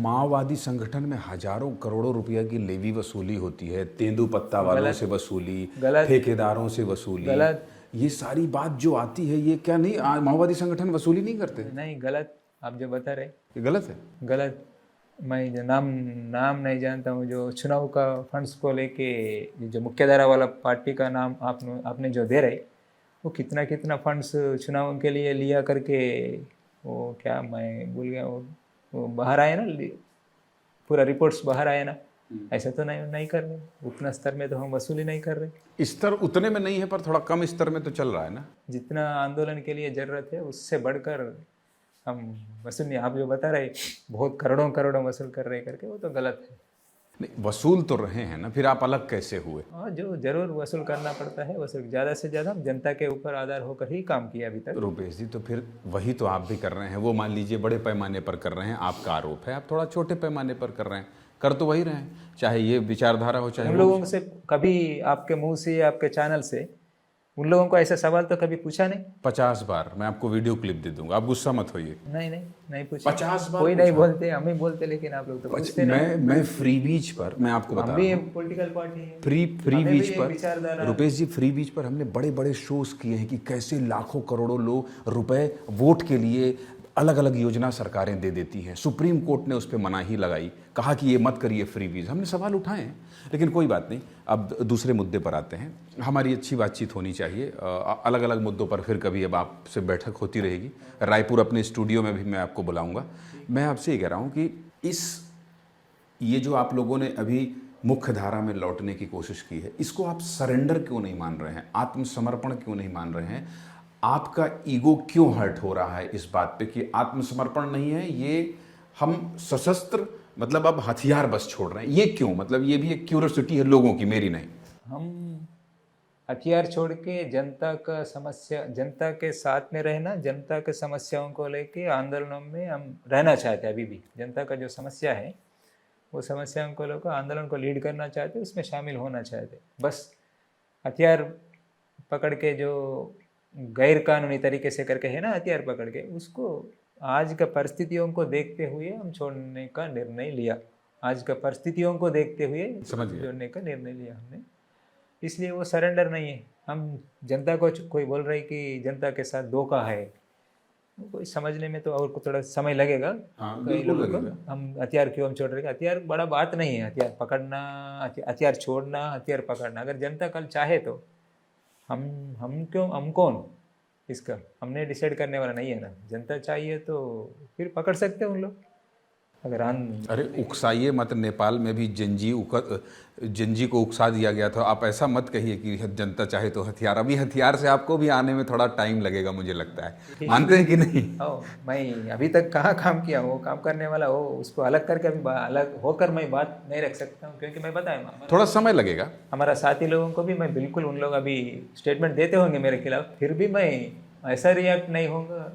माओवादी संगठन में हजारों करोड़ों रुपया की लेवी वसूली होती है, तेंदुपत्ता वालों से वसूली, ठेकेदारों से वसूली, गलत। ये सारी बात जो आती है, ये क्या नहीं माओवादी संगठन वसूली नहीं करते? नहीं, गलत। आप जो बता रहे ये गलत है। गलत। मैं जो नाम नहीं जानता हूँ, जो चुनाव का फंड्स को लेके जो मुख्यधारा वाला पार्टी का नाम आपने जो दे रहे, वो कितना कितना फंड्स चुनाव के लिए लिया करके, वो क्या मैं भूल गया, वो बाहर आए ना, पूरा रिपोर्ट्स बाहर आए ना। ऐसा तो नहीं कर रहे, उतना स्तर में तो हम वसूली नहीं कर रहे। स्तर उतने में नहीं है, पर थोड़ा कम स्तर में तो चल रहा है ना। जितना आंदोलन के लिए जरूरत है उससे बढ़कर हम वसूल नहीं। आप जो बता रहे बहुत करोड़ों करोड़ों वसूल कर रहे करके, वो तो गलत है। नहीं, वसूल तो रहे हैं ना, फिर आप अलग कैसे हुए? हाँ, जो जरूर वसूल करना पड़ता है, वसूल ज़्यादा से ज़्यादा जनता के ऊपर आधार होकर ही काम किया अभी तक। रुपेश जी, तो फिर वही तो आप भी कर रहे हैं। वो मान लीजिए बड़े पैमाने पर कर रहे हैं, आपका आरोप है, आप थोड़ा छोटे पैमाने पर कर रहे हैं, कर तो वही रहे हैं, चाहे ये विचारधारा हो चाहे उन लोगों से कभी आपके मुंह से, आपके चैनल से उन लोगों को ऐसा सवाल तो कभी पूछा नहीं? 50 बार मैं आपको वीडियो क्लिप दे दूंगा, आप गुस्सा मत होइए। नहीं पूछा। 50 बार कोई नहीं बोलते, हम ही बोलते, लेकिन आप लोग तो पूछते नहीं। मैं फ्री बीच पर, मैं आपको बता रहा हूँ, पॉलिटिकल पार्टी है, फ्री बीच पर रुपेश जी, फ्री बीच पर हमने बड़े बड़े शोज किए हैं कि कैसे लाखों करोड़ों लोग रुपए वोट के लिए अलग अलग योजना सरकारें दे देती हैं। सुप्रीम कोर्ट ने उस पर मनाही लगाई, कहा कि ये मत करिए फ्री बीज, हमने सवाल उठाए हैं। लेकिन कोई बात नहीं, अब दूसरे मुद्दे पर आते हैं। हमारी अच्छी बातचीत होनी चाहिए, अलग अलग मुद्दों पर फिर कभी अब आपसे बैठक होती रहेगी। रायपुर अपने स्टूडियो में भी मैं आपको बुलाऊंगा। मैं आपसे ये कह रहा हूँ कि ये जो आप लोगों ने अभी मुख्य धारा में लौटने की कोशिश की है, इसको आप सरेंडर क्यों नहीं मान रहे हैं, आत्मसमर्पण क्यों नहीं मान रहे हैं? आपका ईगो क्यों हर्ट हो रहा है इस बात पे कि आत्मसमर्पण नहीं है, ये हम सशस्त्र मतलब अब हथियार बस छोड़ रहे हैं, ये क्यों? मतलब ये भी एक क्यूरियोसिटी है लोगों की, मेरी नहीं। हम हथियार छोड़ के जनता का समस्या, जनता के साथ में रहना, जनता के समस्याओं को लेके आंदोलनों में हम रहना चाहते हैं। अभी भी जनता का जो समस्या है, वो समस्याओं को लेकर आंदोलन को लीड करना चाहते, उसमें शामिल होना चाहते। बस हथियार पकड़ के जो गैर कानूनी तरीके से करके है ना, हथियार पकड़ के, उसको आज का परिस्थितियों को देखते हुए हम छोड़ने का निर्णय लिया। आज का परिस्थितियों को देखते हुए छोड़ने का निर्णय लिया हमने, इसलिए वो सरेंडर नहीं है। हम जनता को, कोई बोल रहे कि जनता के साथ धोखा है, कोई समझने में तो और को थोड़ा समय लगेगा। कई लोगों को हम हथियार क्यों हम छोड़ रहे हैं, हथियार बड़ा बात नहीं है। हथियार पकड़ना, हथियार छोड़ना, हथियार पकड़ना, अगर जनता कल चाहे तो हम कौन इसका, हमने डिसाइड करने वाला नहीं है ना। जनता चाहिए तो फिर पकड़ सकते हैं उन लोग। अगर अरे उकसाइए मत, नेपाल में भी जंजी को उकसा दिया गया था। आप ऐसा मत कहिए कि जनता चाहे तो हथियार, अभी हथियार से आपको भी आने में थोड़ा टाइम लगेगा मुझे लगता है, मानते हैं कि नहीं? मैं अभी तक कहाँ काम किया, वो काम करने वाला हो, उसको अलग करके अभी अलग होकर मैं बात नहीं रख सकता हूँ, क्योंकि मैं बताया थोड़ा समय लगेगा। हमारा साथी लोगों को भी मैं बिल्कुल, उन लोग अभी स्टेटमेंट देते होंगे मेरे खिलाफ, फिर भी मैं ऐसा रिएक्ट नहीं होगा।